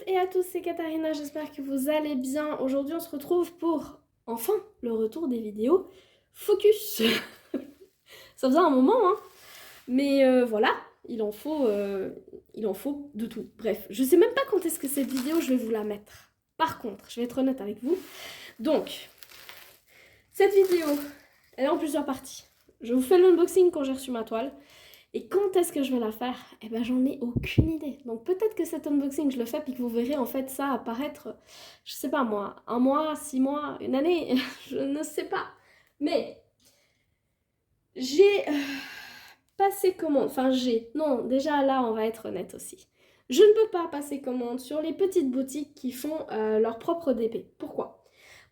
et à tous, c'est Katharina, j'espère que vous allez bien. Aujourd'hui, on se retrouve pour, enfin, le retour des vidéos Focus. Ça faisait un moment, hein. Mais voilà, il en faut de tout. Bref, je sais même pas quand est-ce que cette vidéo, je vais vous la mettre. Par contre, je vais être honnête avec vous. Donc, cette vidéo, elle est en plusieurs parties. Je vous fais l'unboxing quand j'ai reçu ma toile. Et quand est-ce que je vais la faire? Eh ben j'en ai aucune idée. Donc peut-être que cet unboxing je le fais puis que vous verrez en fait ça apparaître, je sais pas moi, 1 mois, 6 mois, une année, je ne sais pas. Mais j'ai passé commande, non déjà là on va être honnête aussi. Je ne peux pas passer commande sur les petites boutiques qui font leur propre DP. Pourquoi?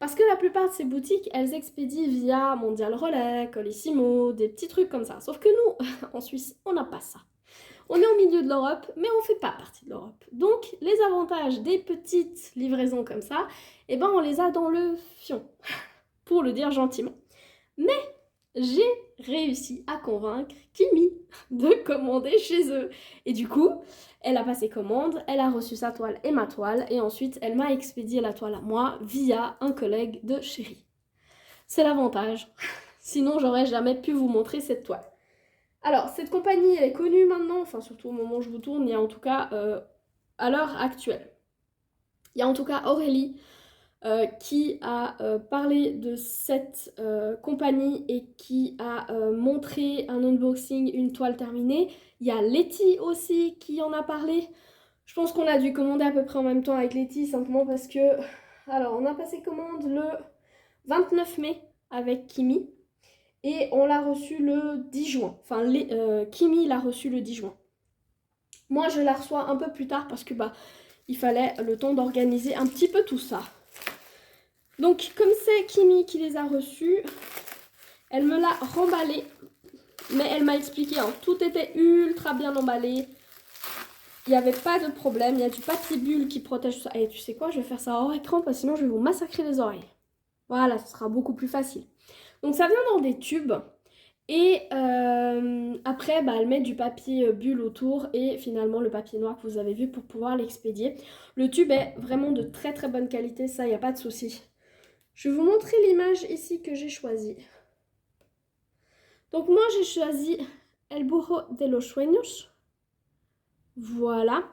Parce que la plupart de ces boutiques, elles expédient via Mondial Relais, Colissimo, des petits trucs comme ça. Sauf que nous, en Suisse, on n'a pas ça. On est au milieu de l'Europe, mais on ne fait pas partie de l'Europe. Donc, les avantages des petites livraisons comme ça, eh ben, on les a dans le fion, pour le dire gentiment. Mais j'ai réussi à convaincre Kimi de commander chez eux. Et du coup, elle a passé commande, elle a reçu sa toile et ma toile, et ensuite elle m'a expédié la toile à moi via un collègue de chérie. C'est l'avantage. Sinon, j'aurais jamais pu vous montrer cette toile. Alors, cette compagnie, elle est connue maintenant, enfin surtout au moment où je vous tourne, il y a en tout cas à l'heure actuelle. Il y a en tout cas Aurélie qui a parlé de cette compagnie et qui a montré un unboxing, une toile terminée. Il y a Letty aussi qui en a parlé. Je pense qu'on a dû commander à peu près en même temps avec Letty, simplement parce que... Alors, on a passé commande le 29 mai avec Kimi et on l'a reçu le 10 juin. Enfin, Kimi l'a reçu le 10 juin. Moi, je la reçois un peu plus tard parce que il fallait le temps d'organiser un petit peu tout ça. Donc, comme c'est Kimi qui les a reçus, elle me l'a remballé. Mais elle m'a expliqué, hein, tout était ultra bien emballé. Il n'y avait pas de problème. Il y a du papier bulle qui protège tout ça. Et tu sais quoi, je vais faire ça hors écran parce que sinon je vais vous massacrer les oreilles. Voilà, ce sera beaucoup plus facile. Donc, ça vient dans des tubes. Et après, elle met du papier bulle autour et finalement le papier noir que vous avez vu pour pouvoir l'expédier. Le tube est vraiment de très très bonne qualité, ça, il n'y a pas de souci. Je vais vous montrer l'image ici que j'ai choisie. Donc moi, j'ai choisi El Burro de los Sueños. Voilà.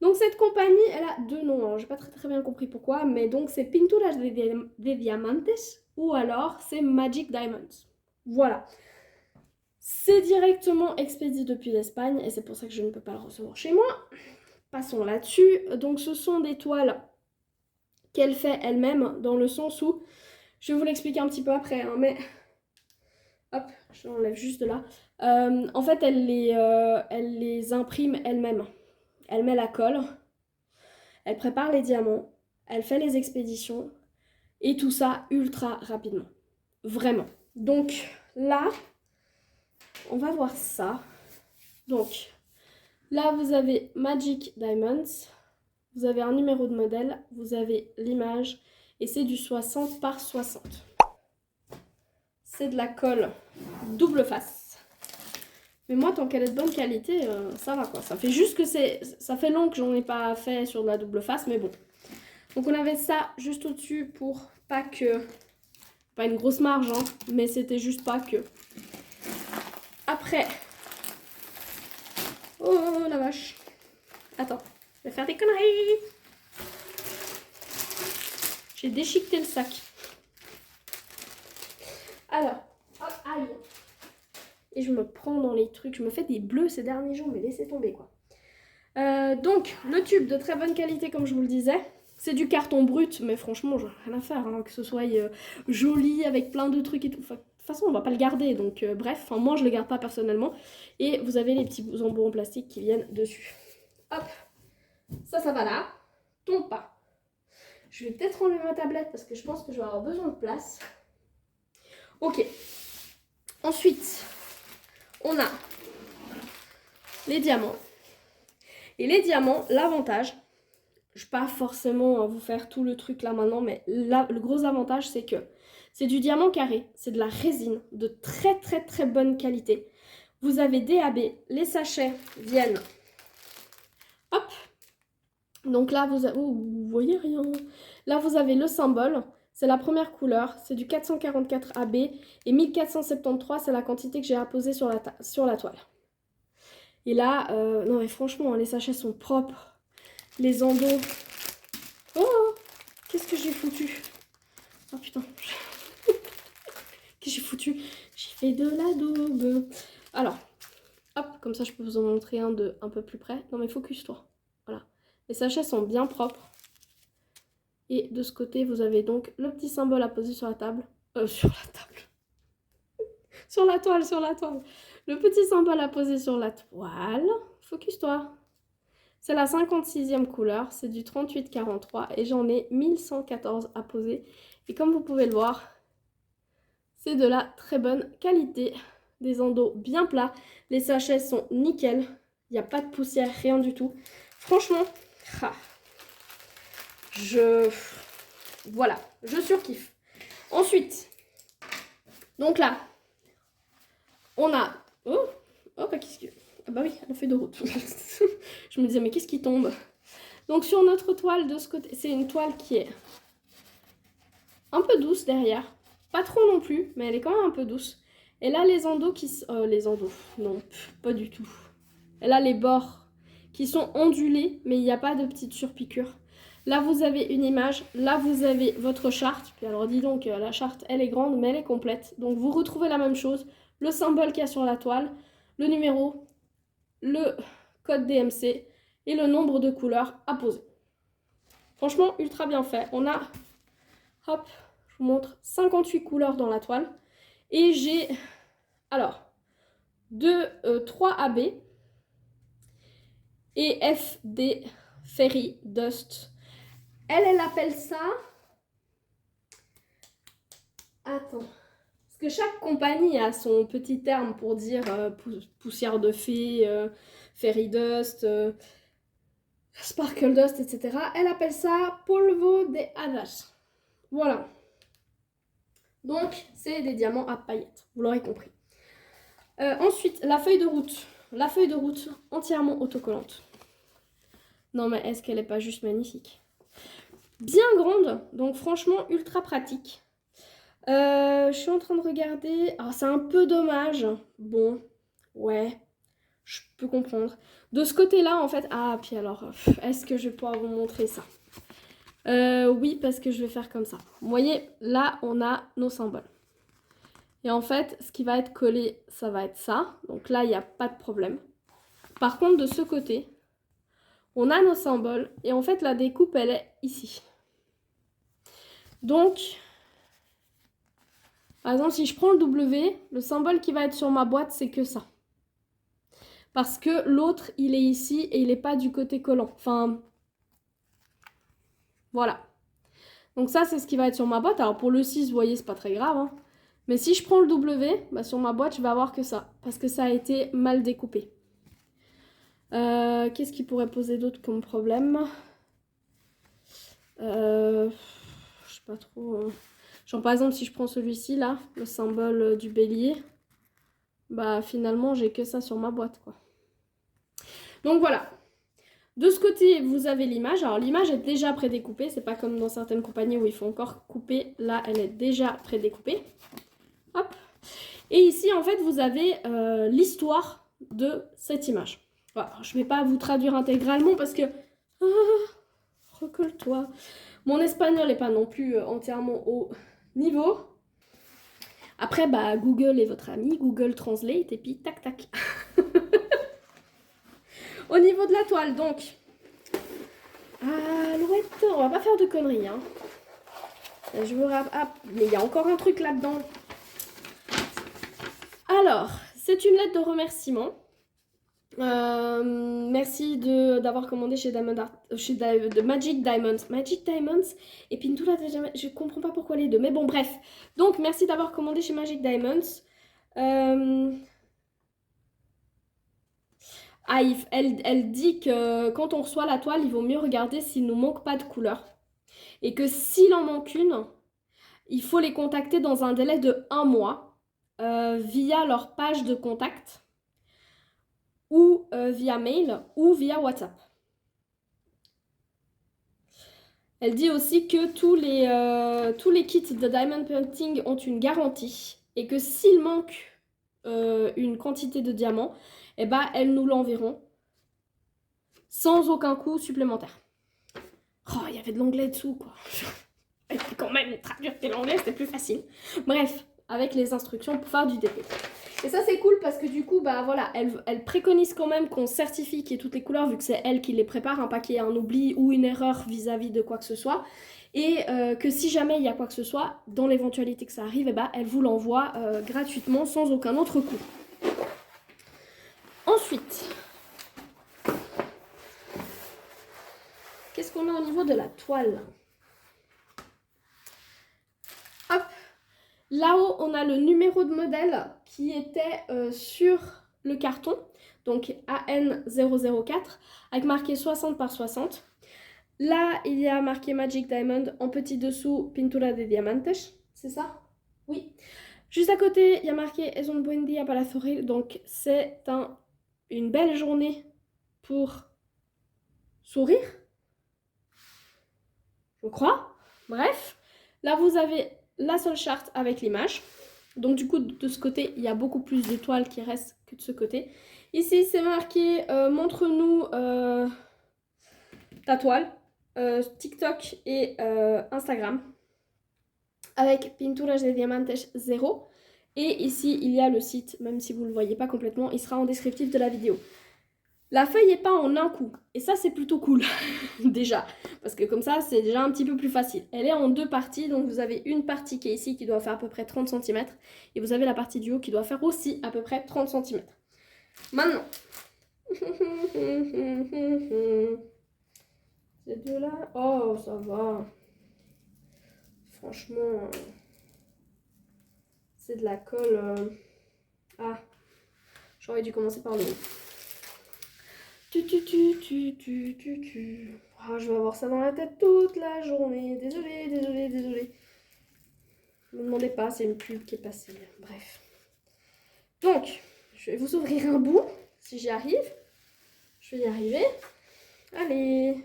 Donc cette compagnie, elle a deux noms. Hein. Je n'ai pas très bien compris pourquoi, mais donc c'est Pinturas de Diamantes ou alors c'est Magic Diamonds. Voilà. C'est directement expédié depuis l'Espagne et c'est pour ça que je ne peux pas le recevoir chez moi. Passons là-dessus. Donc ce sont des toiles qu'elle fait elle-même dans le sens où, je vais vous l'expliquer un petit peu après, hein, mais hop, je l'enlève juste de là. En fait, elle les imprime elle-même. Elle met la colle, elle prépare les diamants, elle fait les expéditions et tout ça ultra rapidement. Vraiment. Donc là, on va voir ça. Donc là, vous avez Magic Diamonds. Vous avez un numéro de modèle. Vous avez l'image. Et c'est du 60 par 60. C'est de la colle double face. Mais moi, tant qu'elle est de bonne qualité, ça va quoi. Ça fait juste que ça fait long que j'en ai pas fait sur de la double face, mais bon. Donc on avait ça juste au-dessus pour pas que... Pas une grosse marge, hein, mais c'était juste pas que... Après... Oh la vache. Attends, je vais faire des conneries. J'ai déchiqueté le sac. Alors, hop, aïe. Et je me prends dans les trucs. Je me fais des bleus ces derniers jours, mais laissez tomber quoi. Donc, le tube de très bonne qualité, comme je vous le disais. C'est du carton brut, mais franchement, j'en ai rien à faire. Hein, que ce soit joli, avec plein de trucs et tout. Enfin, de toute façon, on va pas le garder. Donc, bref, moi, je le garde pas personnellement. Et vous avez les petits embouts en plastique qui viennent dessus. Hop. Ça va là. Tombe pas. Je vais peut-être enlever ma tablette parce que je pense que je vais avoir besoin de place. Ok. Ensuite, on a les diamants. Et les diamants, l'avantage, je ne vais pas forcément vous faire tout le truc là maintenant, mais là, le gros avantage, c'est que c'est du diamant carré, c'est de la résine de très très très bonne qualité. Vous avez DAB, les sachets viennent, hop, Donc là, vous voyez rien. Là, vous avez le symbole. C'est la première couleur. C'est du 444 AB. Et 1473, c'est la quantité que j'ai apposée sur la toile. Et là, non mais franchement, les sachets sont propres. Les endos. Oh, qu'est-ce que j'ai foutu? Oh putain. Qu'est-ce que j'ai foutu? J'ai fait de la daube. Alors, hop, comme ça je peux vous en montrer un de un peu plus près. Non mais focus-toi. Voilà. Les sachets sont bien propres. Et de ce côté, vous avez donc le petit symbole à poser sur la table. Sur la table. Sur la toile, sur la toile. Le petit symbole à poser sur la toile. Focus-toi. C'est la 56e couleur, c'est du 38-43 et j'en ai 1114 à poser. Et comme vous pouvez le voir, c'est de la très bonne qualité. Des endos bien plats. Les sachets sont nickel. Il n'y a pas de poussière, rien du tout. Franchement, voilà, je surkiffe. Ensuite, donc là, on a... Oh, bah qu'est-ce que... Ah bah oui, la feuille de route. Je me disais, mais qu'est-ce qui tombe? Donc sur notre toile de ce côté, c'est une toile qui est un peu douce derrière. Pas trop non plus, mais elle est quand même un peu douce. Et là, les endos qui... les endos, non, pas du tout. Et là, les bords qui sont ondulés, mais il n'y a pas de petite surpiqûre. Là, vous avez une image. Là, vous avez votre charte. Puis alors, dis donc, la charte, elle est grande, mais elle est complète. Donc, vous retrouvez la même chose. Le symbole qu'il y a sur la toile, le numéro, le code DMC et le nombre de couleurs à poser. Franchement, ultra bien fait. On a, hop, je vous montre, 58 couleurs dans la toile. Et j'ai, alors, 3 AB et FD Fairy Dust. Elle appelle ça... Attends. Parce que chaque compagnie a son petit terme pour dire poussière de fée, Fairy Dust, Sparkle Dust, etc. Elle appelle ça Polvo de Hadas. Voilà. Donc, c'est des diamants à paillettes. Vous l'aurez compris. Ensuite, la feuille de route. La feuille de route entièrement autocollante. Non, mais est-ce qu'elle n'est pas juste magnifique? Bien grande, donc franchement ultra pratique. Je suis en train de regarder. Ah, c'est un peu dommage. Bon, ouais, je peux comprendre. De ce côté-là, en fait... Ah, puis alors, est-ce que je vais pouvoir vous montrer ça? Oui, parce que je vais faire comme ça. Vous voyez, là, on a nos symboles. Et en fait, ce qui va être collé, ça va être ça. Donc là, il n'y a pas de problème. Par contre, de ce côté, on a nos symboles. Et en fait, la découpe, elle est ici. Donc, par exemple, si je prends le W, le symbole qui va être sur ma boîte, c'est que ça. Parce que l'autre, il est ici et il n'est pas du côté collant. Enfin, voilà. Donc ça, c'est ce qui va être sur ma boîte. Alors pour le 6, vous voyez, c'est pas très grave. Hein. Mais si je prends le W, bah, sur ma boîte, je vais avoir que ça. Parce que ça a été mal découpé. Qu'est-ce qui pourrait poser d'autre comme problème? Je sais pas trop. Genre par exemple, si je prends celui-ci, là, le symbole du bélier, bah finalement, j'ai que ça sur ma boîte, quoi. Donc voilà. De ce côté, vous avez l'image. Alors l'image est déjà prédécoupée. C'est pas comme dans certaines compagnies où il faut encore couper. Là, elle est déjà prédécoupée. Hop. Et ici, en fait, vous avez l'histoire de cette image. Voilà. Je ne vais pas vous traduire intégralement parce que... recolle-toi. Mon espagnol n'est pas non plus entièrement au niveau. Après, bah, Google est votre ami. Google Translate et puis tac, tac. Au niveau de la toile, donc... Alouette, on va pas faire de conneries. Hein. Je me rappelle... Ah, mais il y a encore un truc là-dedans. Alors, c'est une lettre de remerciement. Merci d'avoir commandé chez de Magic Diamonds. Magic Diamonds et Pintula, je comprends pas pourquoi les deux. Mais bon, bref. Donc, merci d'avoir commandé chez Magic Diamonds. Elle dit que quand on reçoit la toile, il vaut mieux regarder s'il ne nous manque pas de couleurs. Et que s'il en manque une, il faut les contacter dans un délai de 1 mois via leur page de contact ou via mail ou via WhatsApp. Elle dit aussi que tous les kits de Diamond Painting ont une garantie et que s'il manque une quantité de diamants, eh ben, elles nous l'enverront sans aucun coût supplémentaire. Oh, il y avait de l'anglais dessous, quoi. Et puis quand même, traduire l'anglais, c'était plus facile. Bref, avec les instructions pour faire du DP. Et ça, c'est cool parce que du coup, bah voilà, elle préconise quand même qu'on certifie qu'il y ait toutes les couleurs, vu que c'est elle qui les prépare, hein, pas qu'il y ait un oubli ou une erreur vis-à-vis de quoi que ce soit. Et que si jamais il y a quoi que ce soit, dans l'éventualité que ça arrive, eh ben, elle vous l'envoie gratuitement, sans aucun autre coût. Ensuite, qu'est-ce qu'on a au niveau de la toile? Hop, là-haut, on a le numéro de modèle qui était sur le carton, donc AN004, avec marqué 60 par 60. Là, il y a marqué Magic Diamond, en petit dessous, Pintura de Diamantes, c'est ça? Oui. Juste à côté, il y a marqué Es un buen día para sourire, donc c'est une belle journée pour sourire, je crois. Bref, là vous avez la seule charte avec l'image. Donc du coup, de ce côté, il y a beaucoup plus d'étoiles qui restent que de ce côté. Ici, c'est marqué montre-nous ta toile, TikTok et Instagram, avec Pinturas de Diamantes 0. Et ici, il y a le site, même si vous ne le voyez pas complètement, il sera en descriptif de la vidéo. La feuille n'est pas en un coup, et ça c'est plutôt cool, déjà, parce que comme ça c'est déjà un petit peu plus facile. Elle est en deux parties, donc vous avez une partie qui est ici qui doit faire à peu près 30 cm, et vous avez la partie du haut qui doit faire aussi à peu près 30 cm. Maintenant, ces deux-là, oh ça va, franchement, c'est de la colle, ah, j'aurais dû commencer par le haut. Oh, je vais avoir ça dans la tête toute la journée. Désolée, désolée, désolée. Ne me demandez pas, c'est une pub qui est passée. Bref. Donc, je vais vous ouvrir un bout, si j'y arrive. Je vais y arriver. Allez.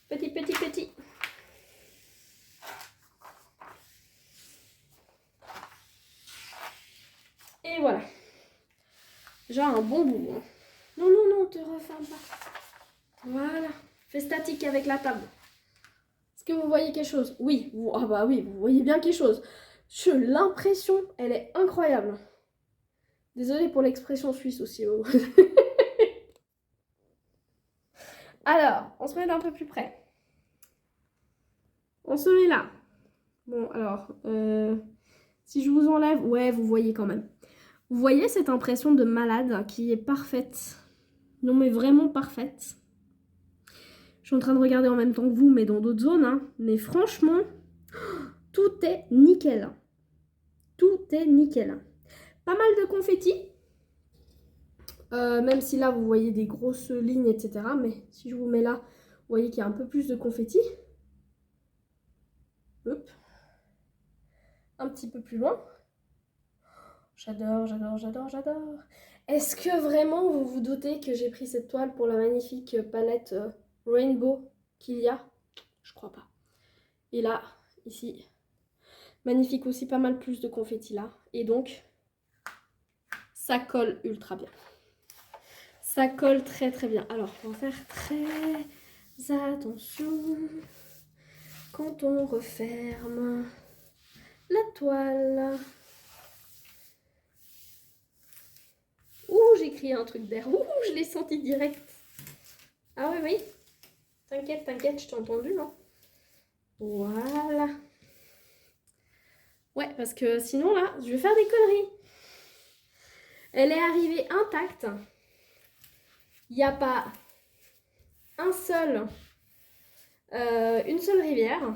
Petit, petit, petit. Et voilà. Déjà un bon bout. Hein. Non, non, non, te referme pas. Voilà. Fais statique avec la table. Est-ce que vous voyez quelque chose? Oui. Ah bah oui, vous voyez bien quelque chose. L'impression, elle est incroyable. Désolée pour l'expression suisse aussi. Oh. Alors, on se met d'un peu plus près. On se met là. Bon, alors, si je vous enlève... Ouais, vous voyez quand même. Vous voyez cette impression de malade qui est parfaite. Non, mais vraiment parfaite. Je suis en train de regarder en même temps que vous, mais dans d'autres zones. Hein. Mais franchement, tout est nickel. Tout est nickel. Pas mal de confettis. Même si là, vous voyez des grosses lignes, etc. Mais si je vous mets là, vous voyez qu'il y a un peu plus de confettis. Hop. Un petit peu plus loin. J'adore, j'adore, j'adore, j'adore. Est-ce que vraiment vous vous doutez que j'ai pris cette toile pour la magnifique palette Rainbow qu'il y a? Je crois pas. Et là, ici, magnifique aussi, pas mal plus de confettis là. Et donc, ça colle ultra bien. Ça colle très très bien. Alors, on va faire très attention quand on referme la toile. Ouh, j'ai crié un truc d'air. Ouh, je l'ai senti direct. Ah oui, oui. T'inquiète, t'inquiète, je t'ai entendu, non? Voilà. Ouais, parce que sinon, là, je vais faire des conneries. Elle est arrivée intacte. Il n'y a pas une seule rivière.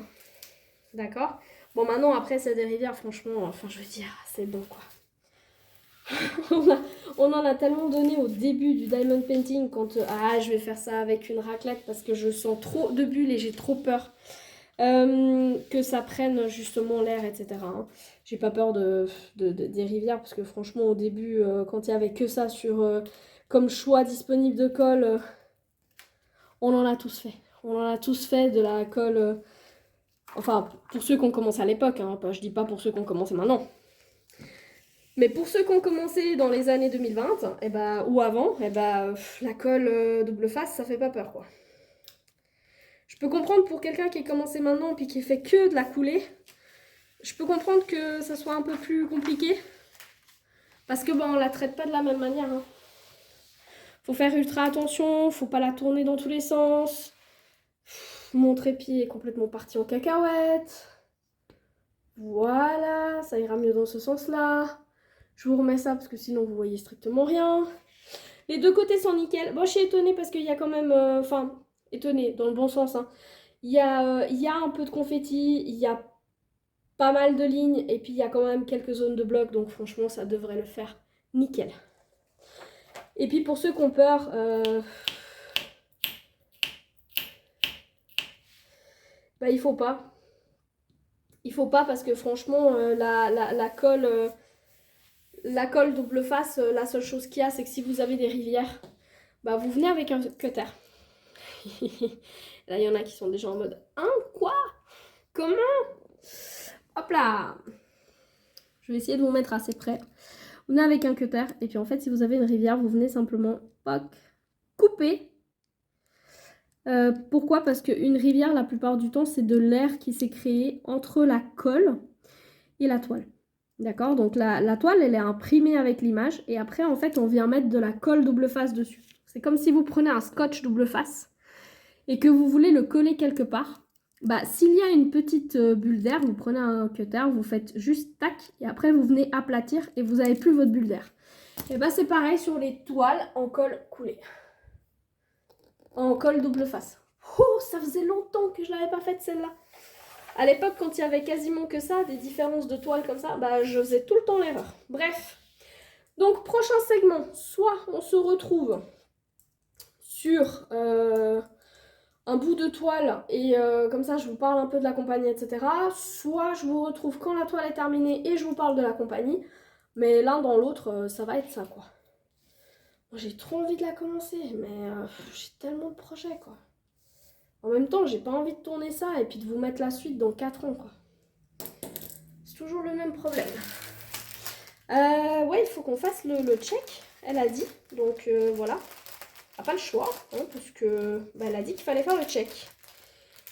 D'accord? Bon, maintenant, après, c'est des rivières, franchement, enfin, je veux dire, c'est bon, quoi. on en a tellement donné au début du diamond painting quand je vais faire ça avec une raclette parce que je sens trop de bulles et j'ai trop peur que ça prenne justement l'air, etc. Hein. J'ai pas peur des rivières parce que franchement au début quand il y avait que ça sur comme choix disponible de colle, on en a tous fait. on en a tous fait de la colle. Enfin, pour ceux qui ont commencé à l'époque, hein, je dis pas pour ceux qui ont commencé maintenant. Mais pour ceux qui ont commencé dans les années 2020, ou avant, la colle double face, ça fait pas peur, quoi. Je peux comprendre pour quelqu'un qui a commencé maintenant puis qui fait que de la coulée, je peux comprendre que ça soit un peu plus compliqué. Parce que on la traite pas de la même manière. Hein. Faut faire ultra attention, faut pas la tourner dans tous les sens. Mon trépied est complètement parti en cacahuète. Voilà, ça ira mieux dans ce sens-là. Je vous remets ça parce que sinon vous voyez strictement rien. Les deux côtés sont nickel. Bon, je suis étonnée parce qu'il y a quand même... étonnée dans le bon sens. Hein. Il y a un peu de confetti, il y a pas mal de lignes et puis il y a quand même quelques zones de blocs. Donc franchement, ça devrait le faire nickel. Et puis pour ceux qui ont peur... il faut pas. Il faut pas parce que franchement, la colle double face, la seule chose qu'il y a, c'est que si vous avez des rivières, vous venez avec un cutter. Là, il y en a qui sont déjà en mode « Hein, quoi? Comment ?» Hop là. Je vais essayer de vous mettre assez près. Vous venez avec un cutter et puis en fait, si vous avez une rivière, vous venez simplement couper. Pourquoi? Parce qu'une rivière, la plupart du temps, c'est de l'air qui s'est créé entre la colle et la toile. D'accord? Donc la toile, elle est imprimée avec l'image et après, en fait, on vient mettre de la colle double face dessus. C'est comme si vous prenez un scotch double face et que vous voulez le coller quelque part. S'il y a une petite bulle d'air, vous prenez un cutter, vous faites juste tac et après, vous venez aplatir et vous n'avez plus votre bulle d'air. Et c'est pareil sur les toiles en colle coulée. En colle double face. Oh, ça faisait longtemps que je l'avais pas faite celle-là. À l'époque, quand il y avait quasiment que ça, des différences de toile comme ça, je faisais tout le temps l'erreur. Bref. Donc, prochain segment. Soit on se retrouve sur un bout de toile et comme ça, je vous parle un peu de la compagnie, etc. Soit je vous retrouve quand la toile est terminée et je vous parle de la compagnie. Mais l'un dans l'autre, ça va être ça, quoi. J'ai trop envie de la commencer, mais j'ai tellement de projets, quoi. En même temps, j'ai pas envie de tourner ça et puis de vous mettre la suite dans 4 ans, quoi. C'est toujours le même problème. Ouais, il faut qu'on fasse le check, elle a dit. Donc voilà. Elle n'a pas le choix, hein, parce que elle a dit qu'il fallait faire le check.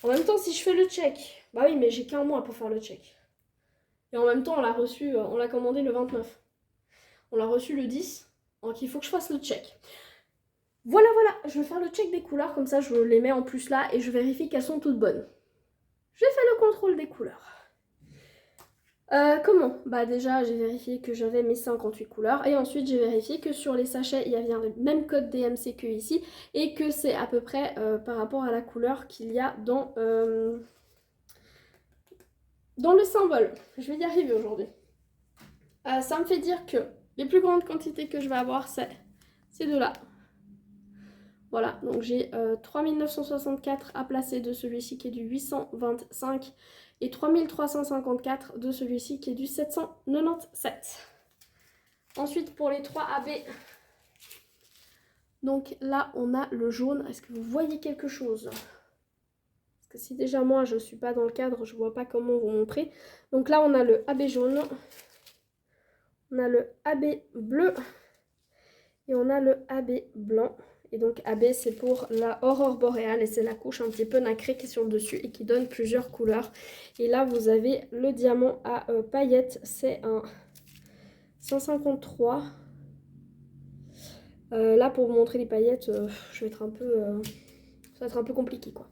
En même temps, si je fais le check, oui, mais j'ai qu'un mois pour faire le check. Et en même temps, on l'a reçu, on l'a commandé le 29. On l'a reçu le 10. Donc il faut que je fasse le check. Voilà, je vais faire le check des couleurs, comme ça je les mets en plus là et je vérifie qu'elles sont toutes bonnes. J'ai fait le contrôle des couleurs. Comment? Déjà j'ai vérifié que j'avais mes 58 couleurs et ensuite j'ai vérifié que sur les sachets il y avait le même code DMC que ici et que c'est à peu près par rapport à la couleur qu'il y a dans le symbole. Je vais y arriver aujourd'hui. Ça me fait dire que les plus grandes quantités que je vais avoir c'est ces deux là. Voilà, donc j'ai 3964 à placer de celui-ci qui est du 825 et 3354 de celui-ci qui est du 797. Ensuite pour les 3 AB, donc là on a le jaune. Est-ce que vous voyez quelque chose? Parce que si déjà moi je ne suis pas dans le cadre, je ne vois pas comment vous montrer. Donc là on a le AB jaune, on a le AB bleu et on a le AB blanc. Et donc AB c'est pour la aurore boréale et c'est la couche un petit peu nacrée qui est sur le dessus et qui donne plusieurs couleurs. Et là vous avez le diamant à paillettes, c'est un 153. Là pour vous montrer les paillettes, je vais être un peu, ça va être un peu compliqué quoi.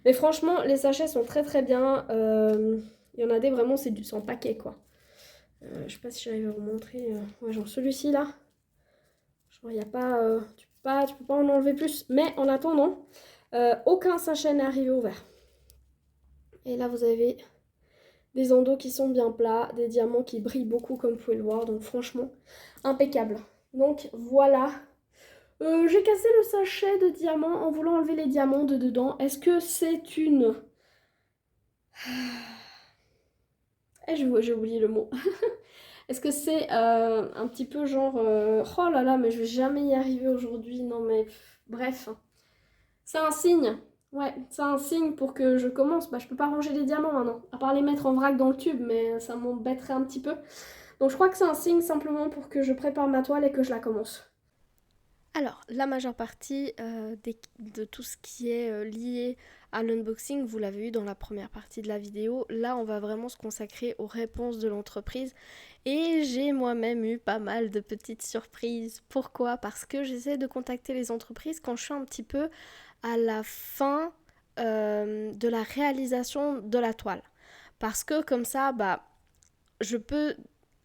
Mais franchement les sachets sont très très bien. Il y en a des vraiment c'est en paquet quoi. Je sais pas si j'arrive à vous montrer. Ouais, genre celui-ci là. Genre il n'y a pas... tu peux pas en enlever plus. Mais en attendant, aucun sachet n'est arrivé au vert. Et là, vous avez des endos qui sont bien plats, des diamants qui brillent beaucoup, comme vous pouvez le voir. Donc, franchement, impeccable. Donc, voilà. J'ai cassé le sachet de diamants en voulant enlever les diamants de dedans. Est-ce que c'est une... j'ai oublié le mot. Est-ce que c'est un petit peu genre... oh là là, mais je vais jamais y arriver aujourd'hui. Non mais... bref. C'est un signe. Ouais, c'est un signe pour que je commence. Bah, je peux pas ranger les diamants maintenant, à part les mettre en vrac dans le tube, mais ça m'embêterait un petit peu. Donc je crois que c'est un signe simplement pour que je prépare ma toile et que je la commence. Alors, la majeure partie de tout ce qui est lié à l'unboxing, vous l'avez vu dans la première partie de la vidéo. Là, on va vraiment se consacrer aux réponses de l'entreprise. Et j'ai moi-même eu pas mal de petites surprises. Pourquoi? Parce que j'essaie de contacter les entreprises quand je suis un petit peu à la fin de la réalisation de la toile. Parce que comme ça, bah, je peux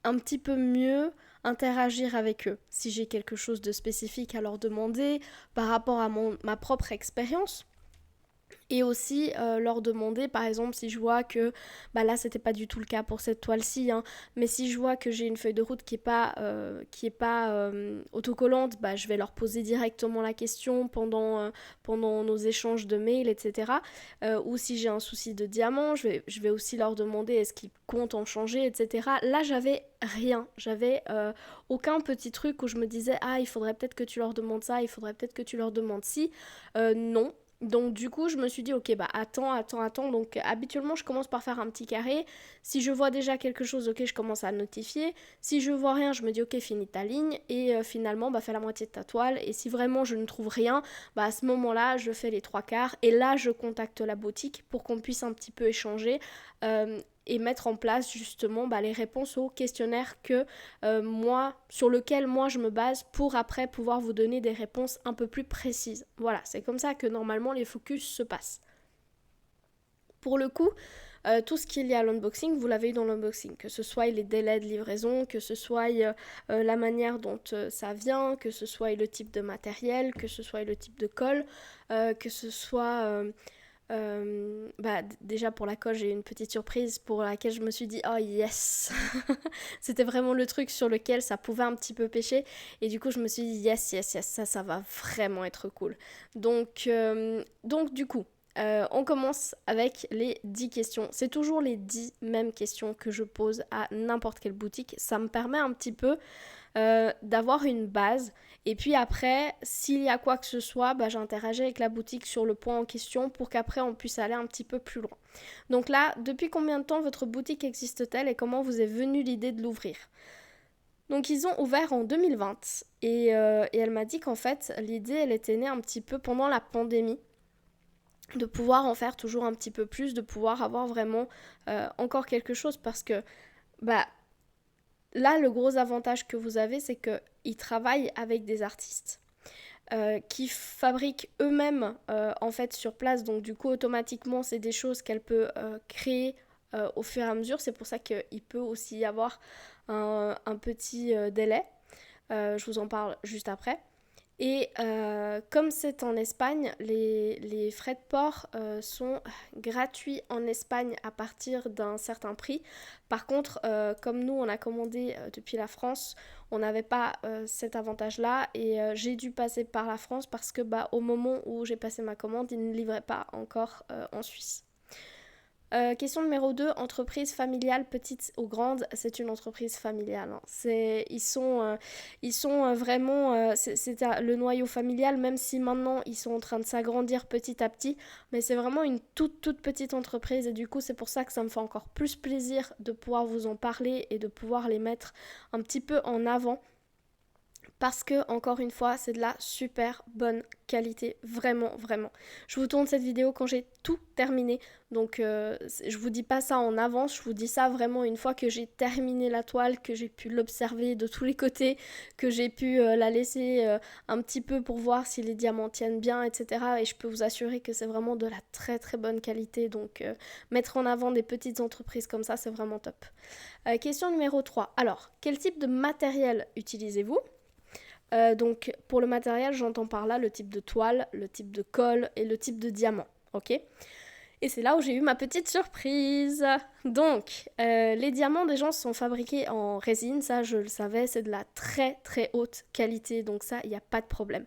un petit peu mieux interagir avec eux. Si j'ai quelque chose de spécifique à leur demander par rapport à ma propre expérience, et aussi leur demander par exemple si je vois que bah là c'était pas du tout le cas pour cette toile-ci hein, mais si je vois que j'ai une feuille de route qui est pas autocollante, bah je vais leur poser directement la question pendant nos échanges de mails, etc. Ou si j'ai un souci de diamant, je vais aussi leur demander est-ce qu'ils comptent en changer, etc. Là j'avais rien, j'avais aucun petit truc où je me disais ah il faudrait peut-être que tu leur demandes ça, il faudrait peut-être que tu leur demandes ci. Non. Donc du coup, je me suis dit, ok, bah attends. Donc habituellement, je commence par faire un petit carré. Si je vois déjà quelque chose, ok, je commence à notifier. Si je vois rien, je me dis, ok, finis ta ligne. Et finalement, bah fais la moitié de ta toile. Et si vraiment je ne trouve rien, bah à ce moment-là, je fais les trois quarts. Et là, je contacte la boutique pour qu'on puisse un petit peu échanger. Et mettre en place justement bah, les réponses aux questionnaires sur lequel moi je me base pour après pouvoir vous donner des réponses un peu plus précises. Voilà, c'est comme ça que normalement les focus se passent. Pour le coup, tout ce qu'il y a à l'unboxing, vous l'avez eu dans l'unboxing, que ce soit les délais de livraison, que ce soit la manière dont ça vient, que ce soit le type de matériel, que ce soit le type de colle, que ce soit bah, déjà pour la colle, j'ai eu une petite surprise pour laquelle je me suis dit oh yes. C'était vraiment le truc sur lequel ça pouvait un petit peu pêcher et du coup je me suis dit yes, ça va vraiment être cool. Donc du coup on commence avec les 10 questions. C'est toujours les 10 mêmes questions que je pose à n'importe quelle boutique. Ça me permet un petit peu d'avoir une base. Et puis après, s'il y a quoi que ce soit, bah, j'interagis avec la boutique sur le point en question pour qu'après on puisse aller un petit peu plus loin. Donc là, depuis combien de temps votre boutique existe-t-elle et comment vous est venue l'idée de l'ouvrir? Donc ils ont ouvert en 2020 et elle m'a dit qu'en fait l'idée elle était née un petit peu pendant la pandémie de pouvoir en faire toujours un petit peu plus, de pouvoir avoir vraiment encore quelque chose parce que bah là, le gros avantage que vous avez, c'est qu'ils travaillent avec des artistes qui fabriquent eux-mêmes en fait sur place. Donc du coup, automatiquement, c'est des choses qu'elle peut créer au fur et à mesure. C'est pour ça qu'il peut aussi y avoir un petit délai. Je vous en parle juste après. Et comme c'est en Espagne, les frais de port sont gratuits en Espagne à partir d'un certain prix. Par contre, comme nous, on a commandé depuis la France, on n'avait pas cet avantage-là et j'ai dû passer par la France parce que bah, au moment où j'ai passé ma commande, ils ne livraient pas encore en Suisse. Question numéro 2, entreprise familiale, petite ou grande, c'est une entreprise familiale. Hein. Ils sont vraiment, c'est le noyau familial, même si maintenant ils sont en train de s'agrandir petit à petit, mais c'est vraiment une toute petite entreprise et du coup c'est pour ça que ça me fait encore plus plaisir de pouvoir vous en parler et de pouvoir les mettre un petit peu en avant parce que encore une fois c'est de la super bonne qualité, vraiment. Je vous tourne cette vidéo quand j'ai tout terminé, donc je vous dis pas ça en avance, je vous dis ça vraiment une fois que j'ai terminé la toile, que j'ai pu l'observer de tous les côtés, que j'ai pu la laisser un petit peu pour voir si les diamants tiennent bien, etc. Et je peux vous assurer que c'est vraiment de la très bonne qualité, donc mettre en avant des petites entreprises comme ça c'est vraiment top. Question numéro 3, alors quel type de matériel utilisez-vous? Donc pour le matériel, j'entends par là le type de toile, le type de colle et le type de diamant, ok? Et c'est là où j'ai eu ma petite surprise. Donc, les diamants des gens sont fabriqués en résine, ça je le savais, c'est de la très haute qualité, donc ça, il n'y a pas de problème.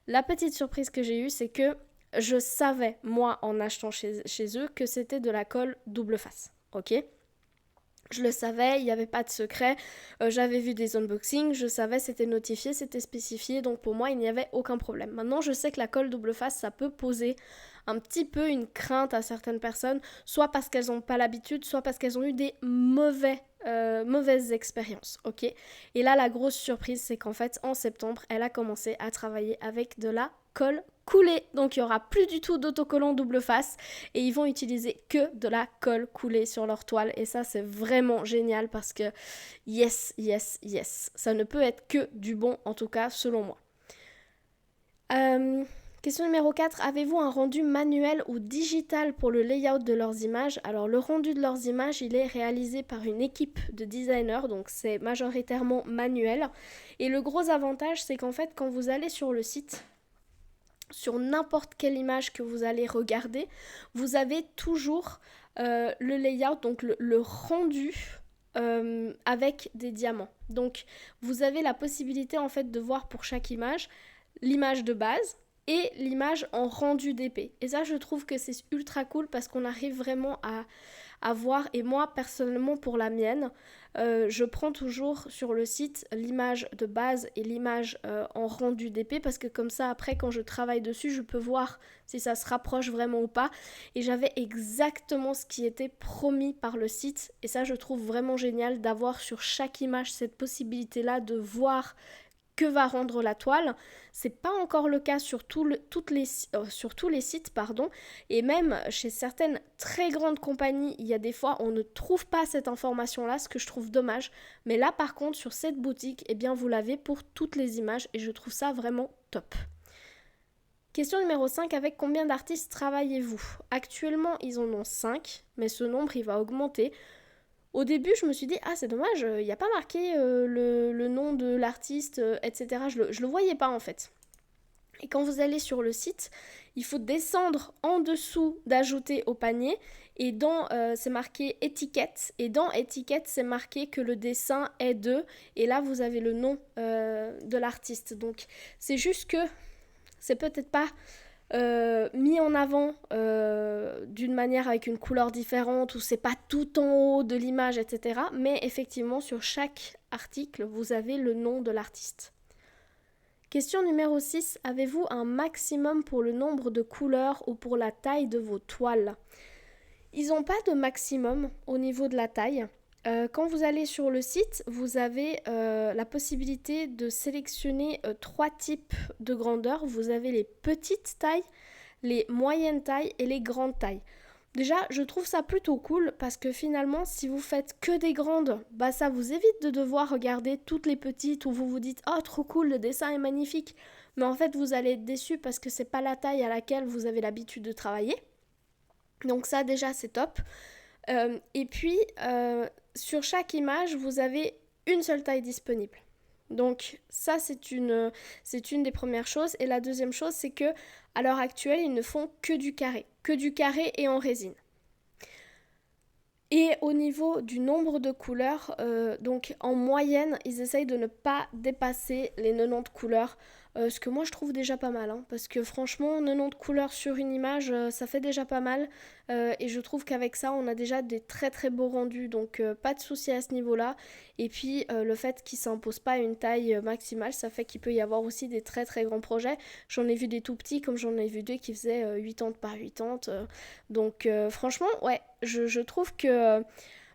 La petite surprise que j'ai eue, c'est que je savais, moi, en achetant chez eux, que c'était de la colle double face, ok? Je le savais, il n'y avait pas de secret, j'avais vu des unboxings, je savais, c'était notifié, c'était spécifié, donc pour moi il n'y avait aucun problème. Maintenant je sais que la colle double face ça peut poser un petit peu une crainte à certaines personnes, soit parce qu'elles n'ont pas l'habitude, soit parce qu'elles ont eu des mauvaises expériences, ok. Et là, la grosse surprise, c'est qu'en fait, en septembre, elle a commencé à travailler avec de la colle coulée. Donc, il n'y aura plus du tout d'autocollant double face et ils vont utiliser que de la colle coulée sur leur toile. Et ça, c'est vraiment génial parce que yes, yes, yes. Ça ne peut être que du bon, en tout cas, selon moi. Question numéro 4. Avez-vous un rendu manuel ou digital pour le layout de leurs images? Alors, le rendu de leurs images, il est réalisé par une équipe de designers, donc c'est majoritairement manuel. Et le gros avantage, c'est qu'en fait, quand vous allez sur le site, sur n'importe quelle image que vous allez regarder, vous avez toujours le layout, donc le rendu avec des diamants. Donc, vous avez la possibilité en fait de voir pour chaque image l'image de base et l'image en rendu d'épée. Et ça, je trouve que c'est ultra cool parce qu'on arrive vraiment à voir. Et moi, personnellement, pour la mienne, je prends toujours sur le site l'image de base et l'image en rendu d'épée parce que comme ça, après, quand je travaille dessus, je peux voir si ça se rapproche vraiment ou pas. Et j'avais exactement ce qui était promis par le site. Et ça, je trouve vraiment génial d'avoir sur chaque image cette possibilité-là de voir que va rendre la toile. C'est pas encore le cas sur tous les sites, pardon, et même chez certaines très grandes compagnies, il y a des fois on ne trouve pas cette information-là, ce que je trouve dommage, mais là par contre sur cette boutique, eh bien vous l'avez pour toutes les images et je trouve ça vraiment top. Question numéro 5, avec combien d'artistes travaillez-vous? Actuellement, ils en ont 5, mais ce nombre il va augmenter. Au début, je me suis dit, ah c'est dommage, il n'y a pas marqué le nom de l'artiste, etc. Je le voyais pas en fait. Et quand vous allez sur le site, il faut descendre en dessous d'ajouter au panier. Et c'est marqué étiquette. Et dans étiquette, c'est marqué que le dessin est de. Et là, vous avez le nom de l'artiste. Donc, c'est juste que c'est peut-être pas mis en avant d'une manière avec une couleur différente ou c'est pas tout en haut de l'image, etc. Mais effectivement, sur chaque article, vous avez le nom de l'artiste. Question numéro 6. Avez-vous un maximum pour le nombre de couleurs ou pour la taille de vos toiles? Ils n'ont pas de maximum au niveau de la taille. Quand vous allez sur le site, vous avez la possibilité de sélectionner 3 types de grandeur. Vous avez les petites tailles, les moyennes tailles et les grandes tailles. Déjà, je trouve ça plutôt cool parce que finalement, si vous faites que des grandes, bah ça vous évite de devoir regarder toutes les petites où vous vous dites « Oh, trop cool, le dessin est magnifique !» Mais en fait, vous allez être déçu parce que c'est pas la taille à laquelle vous avez l'habitude de travailler. Donc ça, déjà, c'est top. Et puis, sur chaque image, vous avez une seule taille disponible. Donc ça, c'est une des premières choses. Et la deuxième chose, c'est que à l'heure actuelle, ils ne font que du carré et en résine. Et au niveau du nombre de couleurs, donc en moyenne, ils essayent de ne pas dépasser les 90 couleurs. Ce que moi je trouve déjà pas mal, parce que franchement 90 couleurs sur une image ça fait déjà pas mal et je trouve qu'avec ça on a déjà des très très beaux rendus, donc pas de souci à ce niveau là. Et puis le fait qu'ils s'imposent pas une taille maximale, ça fait qu'il peut y avoir aussi des très très grands projets. J'en ai vu des tout petits comme j'en ai vu deux qui faisaient 80 par 80, donc franchement ouais, je trouve que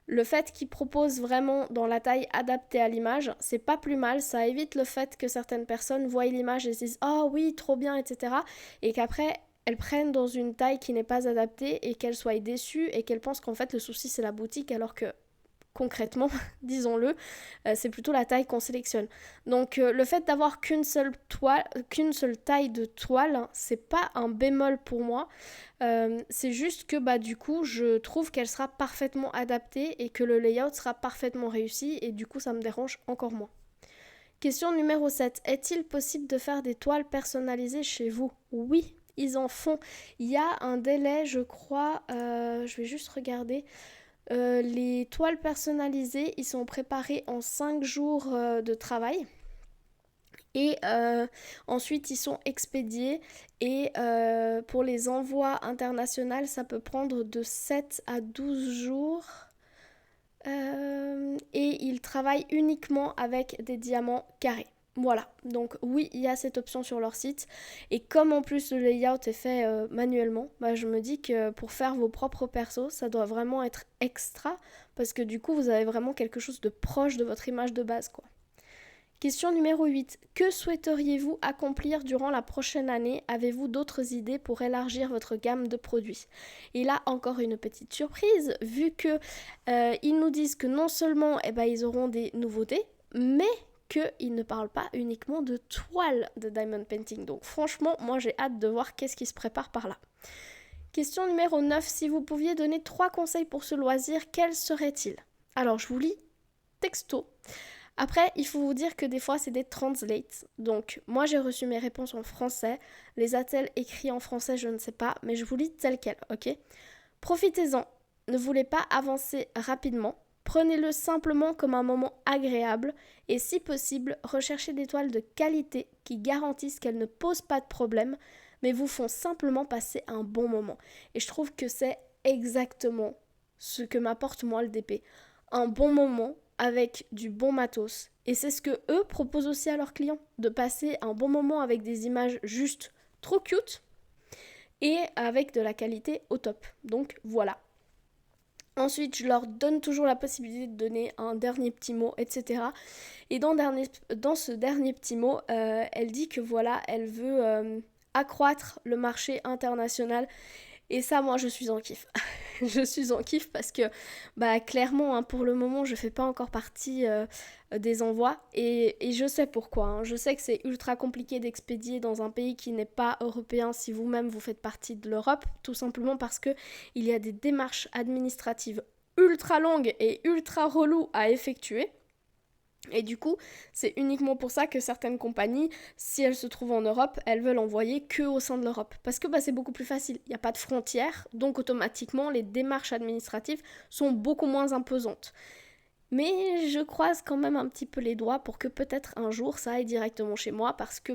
le fait qu'ils proposent vraiment dans la taille adaptée à l'image, c'est pas plus mal, ça évite le fait que certaines personnes voient l'image et se disent « Oh oui, trop bien, etc. » et qu'après, elles prennent dans une taille qui n'est pas adaptée et qu'elles soient déçues et qu'elles pensent qu'en fait le souci c'est la boutique alors que concrètement, disons-le, c'est plutôt la taille qu'on sélectionne. Donc le fait d'avoir qu'une seule taille de toile, c'est pas un bémol pour moi. C'est juste que du coup, je trouve qu'elle sera parfaitement adaptée et que le layout sera parfaitement réussi et du coup, ça me dérange encore moins. Question numéro 7. Est-il possible de faire des toiles personnalisées chez vous? Oui, ils en font. Il y a un délai, je crois, je vais juste regarder. Les toiles personnalisées, ils sont préparés en 5 jours de travail. Et ensuite, ils sont expédiés. Et pour les envois internationaux, ça peut prendre de 7 à 12 jours. Et ils travaillent uniquement avec des diamants carrés. Voilà, donc oui, il y a cette option sur leur site. Et comme en plus le layout est fait manuellement, bah, je me dis que pour faire vos propres persos, ça doit vraiment être extra, parce que du coup, vous avez vraiment quelque chose de proche de votre image de base, quoi. Question numéro 8. Que souhaiteriez-vous accomplir durant la prochaine année? Avez-vous d'autres idées pour élargir votre gamme de produits? Et là, encore une petite surprise, vu que ils nous disent que non seulement ils auront des nouveautés, mais qu'ils ne parlent pas uniquement de toile de diamond painting. Donc franchement, moi j'ai hâte de voir qu'est-ce qui se prépare par là. Question numéro 9. Si vous pouviez donner 3 conseils pour ce loisir, quels seraient-ils? Alors je vous lis texto. Après, il faut vous dire que des fois, c'est des translates. Donc, moi, j'ai reçu mes réponses en français. Les a-t-elle écrits en français, je ne sais pas, mais je vous lis tel quel, ok? Profitez-en. Ne voulez pas avancer rapidement. Prenez-le simplement comme un moment agréable et si possible, recherchez des toiles de qualité qui garantissent qu'elles ne posent pas de problème, mais vous font simplement passer un bon moment. Et je trouve que c'est exactement ce que m'apporte moi le DP. Un bon moment avec du bon matos. Et c'est ce que eux proposent aussi à leurs clients, de passer un bon moment avec des images juste trop cute et avec de la qualité au top. Donc voilà. Ensuite, je leur donne toujours la possibilité de donner un dernier petit mot, etc. Et dans ce dernier petit mot, elle dit que voilà, elle veut accroître le marché international. Et ça, moi, je suis en kiff. Je suis en kiff parce que, clairement, pour le moment, je fais pas encore partie des envois. Et je sais pourquoi. Je sais que c'est ultra compliqué d'expédier dans un pays qui n'est pas européen si vous-même vous faites partie de l'Europe. Tout simplement parce que il y a des démarches administratives ultra longues et ultra reloues à effectuer. Et du coup, c'est uniquement pour ça que certaines compagnies, si elles se trouvent en Europe, elles veulent envoyer que au sein de l'Europe. Parce que c'est beaucoup plus facile. Il n'y a pas de frontières, donc automatiquement, les démarches administratives sont beaucoup moins imposantes. Mais je croise quand même un petit peu les doigts pour que peut-être un jour ça aille directement chez moi parce que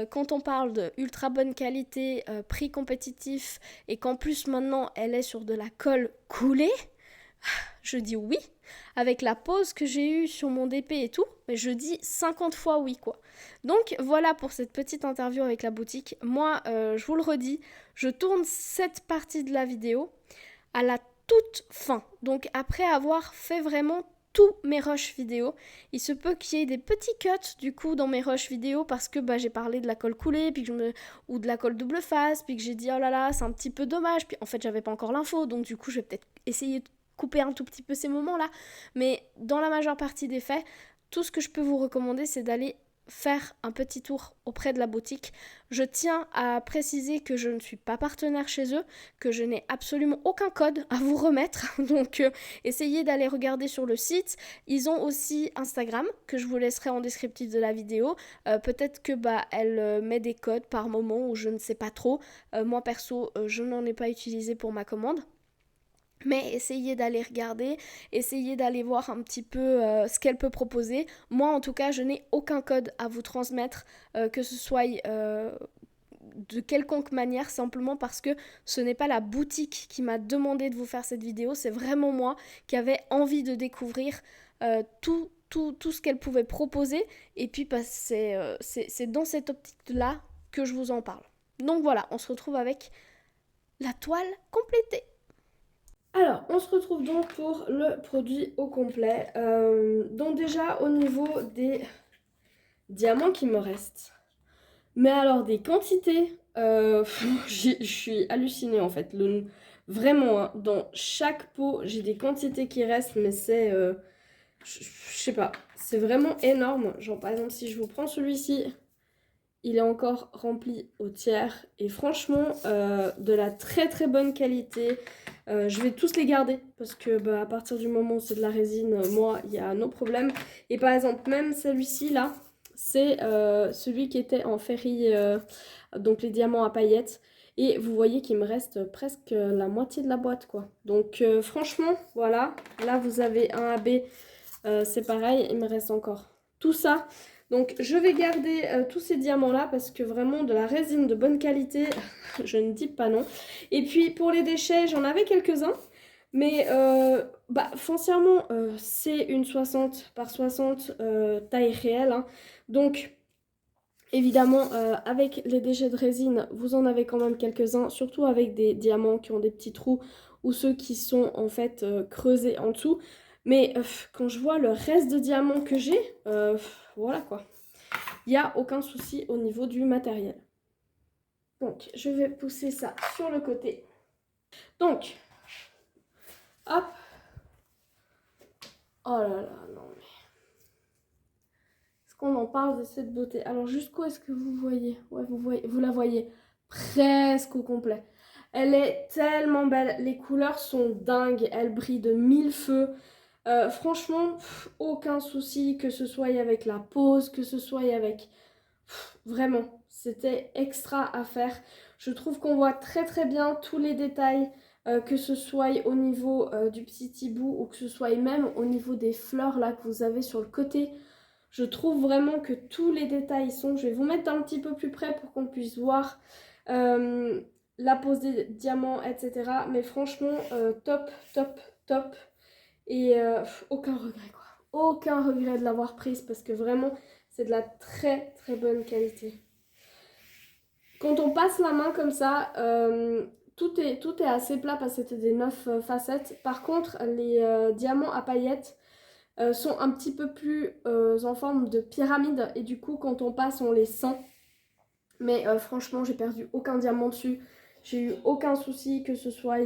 quand on parle de ultra bonne qualité, prix compétitif et qu'en plus maintenant elle est sur de la colle coulée, je dis oui. Avec la pause que j'ai eue sur mon DP et tout, mais je dis 50 fois oui quoi. Donc voilà pour cette petite interview avec la boutique. Moi, je vous le redis, je tourne cette partie de la vidéo à la toute fin. Donc après avoir fait vraiment tous mes rushs vidéo, il se peut qu'il y ait des petits cuts du coup dans mes rushs vidéo parce que j'ai parlé de la colle coulée puis ou de la colle double face puis que j'ai dit oh là là c'est un petit peu dommage puis en fait j'avais pas encore l'info donc du coup je vais peut-être essayer de couper un tout petit peu ces moments-là. Mais dans la majeure partie des faits, tout ce que je peux vous recommander, c'est d'aller faire un petit tour auprès de la boutique. Je tiens à préciser que je ne suis pas partenaire chez eux, que je n'ai absolument aucun code à vous remettre. Donc essayez d'aller regarder sur le site. Ils ont aussi Instagram que je vous laisserai en descriptif de la vidéo. Peut-être que elle met des codes par moment ou je ne sais pas trop. Moi perso, je n'en ai pas utilisé pour ma commande. Mais essayez d'aller regarder, essayez d'aller voir un petit peu ce qu'elle peut proposer. Moi, en tout cas, je n'ai aucun code à vous transmettre, que ce soit de quelconque manière, simplement parce que ce n'est pas la boutique qui m'a demandé de vous faire cette vidéo, c'est vraiment moi qui avais envie de découvrir tout ce qu'elle pouvait proposer. Et puis, c'est dans cette optique-là que je vous en parle. Donc voilà, on se retrouve avec la toile complétée. Alors, on se retrouve donc pour le produit au complet. Donc déjà, au niveau des diamants qui me restent. Mais alors, des quantités, je suis hallucinée en fait. Vraiment, hein, dans chaque pot, j'ai des quantités qui restent, mais c'est... je sais pas, c'est vraiment énorme. Genre, par exemple, si je vous prends celui-ci, il est encore rempli au tiers. Et franchement, de la très très bonne qualité. Je vais tous les garder parce que à partir du moment où c'est de la résine, moi, il y a nos problèmes. Et par exemple, même celui-ci là, c'est celui qui était en ferry, donc les diamants à paillettes. Et vous voyez qu'il me reste presque la moitié de la boîte quoi. Donc franchement, voilà. Là, vous avez un AB, c'est pareil, il me reste encore tout ça. Donc je vais garder tous ces diamants là parce que vraiment de la résine de bonne qualité, je ne dis pas non. Et puis pour les déchets, j'en avais quelques-uns. Mais foncièrement, c'est une 60 par 60 taille réelle. Hein. Donc, évidemment, avec les déchets de résine, vous en avez quand même quelques-uns, surtout avec des diamants qui ont des petits trous ou ceux qui sont en fait creusés en dessous. Mais quand je vois le reste de diamants que j'ai, voilà quoi. Il n'y a aucun souci au niveau du matériel. Donc, je vais pousser ça sur le côté. Donc, hop. Oh là là, non mais... Est-ce qu'on en parle de cette beauté? Alors, jusqu'où est-ce que vous voyez? Ouais, vous la voyez presque au complet. Elle est tellement belle. Les couleurs sont dingues. Elle brille de mille feux. Franchement, aucun souci, que ce soit avec la pose, que ce soit avec... Vraiment, c'était extra à faire. Je trouve qu'on voit très très bien tous les détails, que ce soit au niveau du petit hibou ou que ce soit même au niveau des fleurs là que vous avez sur le côté. Je trouve vraiment que tous les détails y sont. Je vais vous mettre un petit peu plus près pour qu'on puisse voir la pose des diamants, etc. Mais franchement, top, top, top. Et aucun regret quoi. Aucun regret de l'avoir prise parce que vraiment, c'est de la très très bonne qualité. Quand on passe la main comme ça, tout est assez plat parce que c'était des 9 facettes. Par contre, les diamants à paillettes sont un petit peu plus en forme de pyramide. Et du coup, quand on passe, on les sent. Mais franchement, j'ai perdu aucun diamant dessus. J'ai eu aucun souci, que ce soit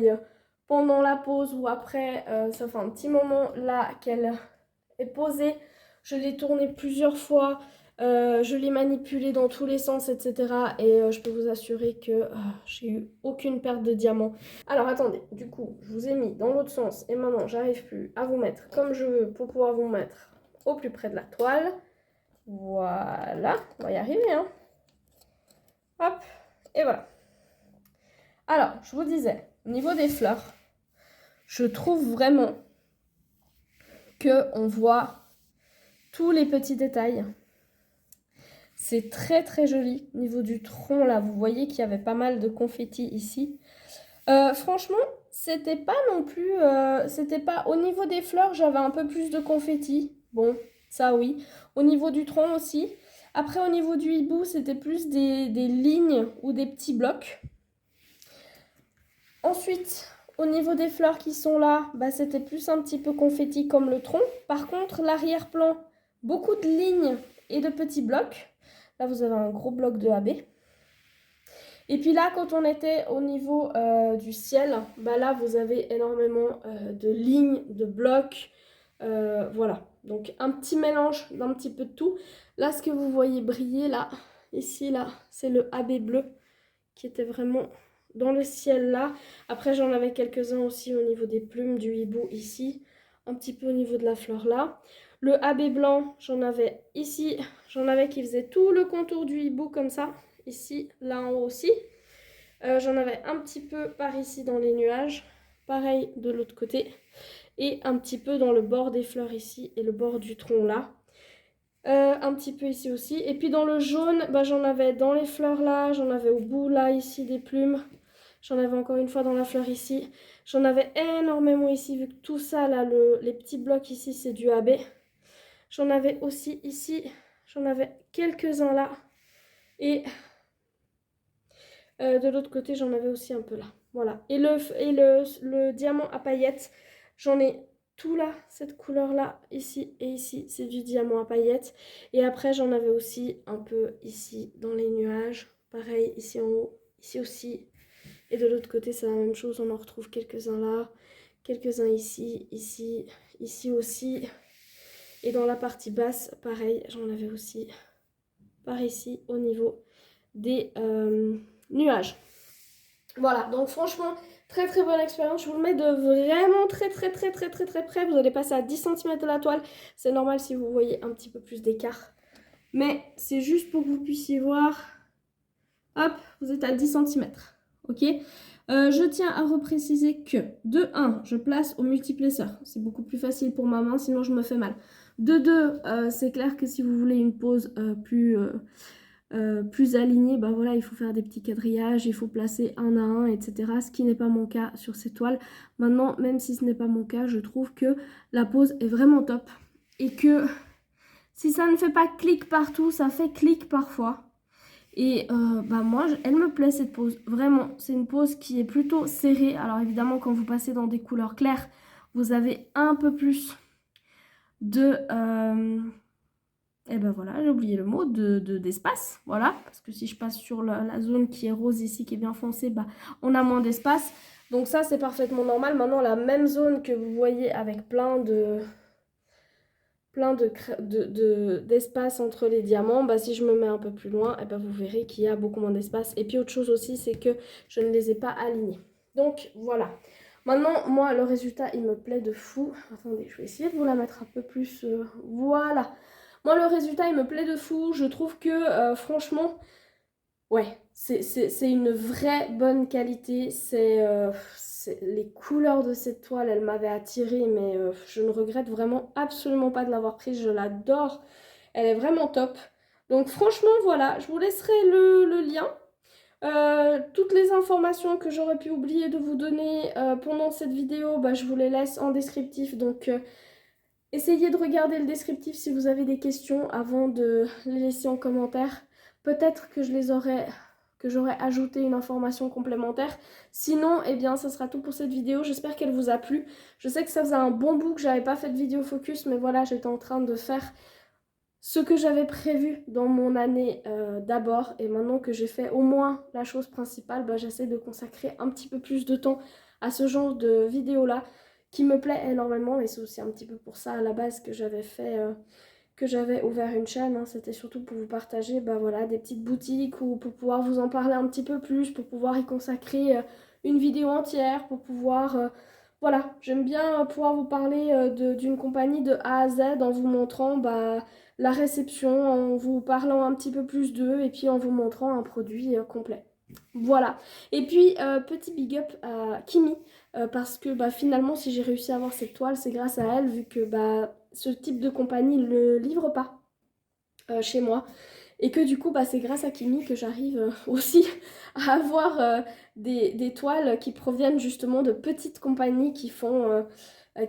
pendant la pose ou après. Ça fait un petit moment là qu'elle est posée. Je l'ai tournée plusieurs fois. Je l'ai manipulée dans tous les sens, etc. Et je peux vous assurer que j'ai eu aucune perte de diamant. Alors attendez, du coup, je vous ai mis dans l'autre sens. Et maintenant, j'arrive plus à vous mettre comme je veux pour pouvoir vous mettre au plus près de la toile. Voilà, on va y arriver, hein. Hop, et voilà. Alors, je vous disais, au niveau des fleurs, je trouve vraiment qu'on voit tous les petits détails. C'est très très joli. Au niveau du tronc, là, vous voyez qu'il y avait pas mal de confettis ici. Franchement, c'était pas non plus... c'était pas... Au niveau des fleurs, j'avais un peu plus de confettis. Bon, ça oui. Au niveau du tronc aussi. Après, au niveau du hibou, c'était plus des lignes ou des petits blocs. Ensuite, au niveau des fleurs qui sont là, c'était plus un petit peu confetti comme le tronc. Par contre, l'arrière-plan, beaucoup de lignes et de petits blocs. Là, vous avez un gros bloc de AB. Et puis là, quand on était au niveau du ciel, là, vous avez énormément de lignes, de blocs. Voilà. Donc, un petit mélange d'un petit peu de tout. Là, ce que vous voyez briller, là, ici, là, c'est le AB bleu qui était vraiment dans le ciel, là. Après, j'en avais quelques-uns aussi au niveau des plumes du hibou, ici. Un petit peu au niveau de la fleur, là. Le AB blanc, j'en avais ici. J'en avais qui faisait tout le contour du hibou, comme ça. Ici, là en haut aussi. J'en avais un petit peu par ici dans les nuages. Pareil de l'autre côté. Et un petit peu dans le bord des fleurs ici et le bord du tronc là. Un petit peu ici aussi. Et puis dans le jaune, j'en avais dans les fleurs là. J'en avais au bout là, ici des plumes. J'en avais encore une fois dans la fleur ici. J'en avais énormément ici vu que tout ça là, les petits blocs ici c'est du AB. J'en avais aussi ici. J'en avais quelques-uns là. Et de l'autre côté, j'en avais aussi un peu là. Voilà. Et le diamant à paillettes, j'en ai tout là, cette couleur-là, ici et ici, c'est du diamant à paillettes. Et après, j'en avais aussi un peu ici, dans les nuages. Pareil, ici en haut, ici aussi. Et de l'autre côté, c'est la même chose. On en retrouve quelques-uns là, quelques-uns ici, ici, ici aussi. Et dans la partie basse, pareil, j'en avais aussi par ici, au niveau des... nuages. Voilà, donc franchement, très très bonne expérience. Je vous le mets de vraiment très près. Vous allez passer à 10 cm de la toile. C'est normal si vous voyez un petit peu plus d'écart. Mais c'est juste pour que vous puissiez voir. Hop, vous êtes à 10 cm. Ok, je tiens à repréciser que de 1, je place au multiplesseur. C'est beaucoup plus facile pour ma main, sinon je me fais mal. De 2, c'est clair que si vous voulez une pose plus plus aligné, bah voilà, il faut faire des petits quadrillages, il faut placer un à un, etc. Ce qui n'est pas mon cas sur ces toiles. Maintenant, même si ce n'est pas mon cas, je trouve que la pose est vraiment top. Et que si ça ne fait pas clic partout, ça fait clic parfois. Et bah moi, elle me plaît cette pose. Vraiment, c'est une pose qui est plutôt serrée. Alors évidemment, quand vous passez dans des couleurs claires, vous avez un peu plus de... et ben voilà, j'ai oublié le mot, d'espace, voilà, parce que si je passe sur la zone qui est rose ici, qui est bien foncée, bah, on a moins d'espace, donc ça c'est parfaitement normal. Maintenant la même zone que vous voyez avec d'espace entre les diamants, bah, si je me mets un peu plus loin, et ben vous verrez qu'il y a beaucoup moins d'espace. Et puis autre chose aussi, c'est que je ne les ai pas alignés. Donc voilà. Maintenant, moi, le résultat, il me plaît de fou. Attendez, je vais essayer de vous la mettre un peu plus... voilà. Moi, le résultat, il me plaît de fou. Je trouve que, franchement, ouais, c'est une vraie bonne qualité. Les couleurs de cette toile, elle m'avait attirée, mais je ne regrette vraiment absolument pas de l'avoir prise. Je l'adore. Elle est vraiment top. Donc, franchement, voilà, je vous laisserai le lien. Toutes les informations que j'aurais pu oublier de vous donner pendant cette vidéo, bah, je vous les laisse en descriptif. Donc, essayez de regarder le descriptif si vous avez des questions avant de les laisser en commentaire. Peut-être que j'aurais ajouté une information complémentaire. Sinon, eh bien, ça sera tout pour cette vidéo. J'espère qu'elle vous a plu. Je sais que ça faisait un bon bout que j'avais pas fait de vidéo focus, mais voilà, j'étais en train de faire ce que j'avais prévu dans mon année d'abord. Et maintenant que j'ai fait au moins la chose principale, bah, j'essaie de consacrer un petit peu plus de temps à ce genre de vidéo-là, qui me plaît énormément. Et c'est aussi un petit peu pour ça à la base que j'avais fait, que j'avais ouvert une chaîne. Hein. C'était surtout pour vous partager bah, voilà, des petites boutiques ou pour pouvoir vous en parler un petit peu plus, pour pouvoir y consacrer une vidéo entière, pour pouvoir... voilà, j'aime bien pouvoir vous parler d'une compagnie de A à Z en vous montrant bah, la réception, en vous parlant un petit peu plus d'eux et puis en vous montrant un produit complet. Voilà. Et puis, petit big up à Kimi, parce que bah, finalement, si j'ai réussi à avoir cette toile, c'est grâce à elle, vu que bah, ce type de compagnie ne le livre pas chez moi. Et que du coup, bah, c'est grâce à Kimi que j'arrive aussi à avoir des toiles qui proviennent justement de petites compagnies qui font...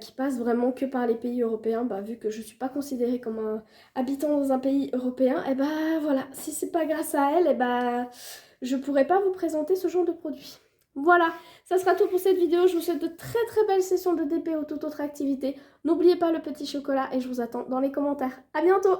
qui passent vraiment que par les pays européens, bah, vu que je ne suis pas considérée comme un habitant dans un pays européen, et bah voilà, si c'est pas grâce à elle, et bah je pourrais pas vous présenter ce genre de produit. Voilà, ça sera tout pour cette vidéo. Je vous souhaite de très très belles sessions de DP ou toute autre activité. N'oubliez pas le petit chocolat et je vous attends dans les commentaires. À bientôt!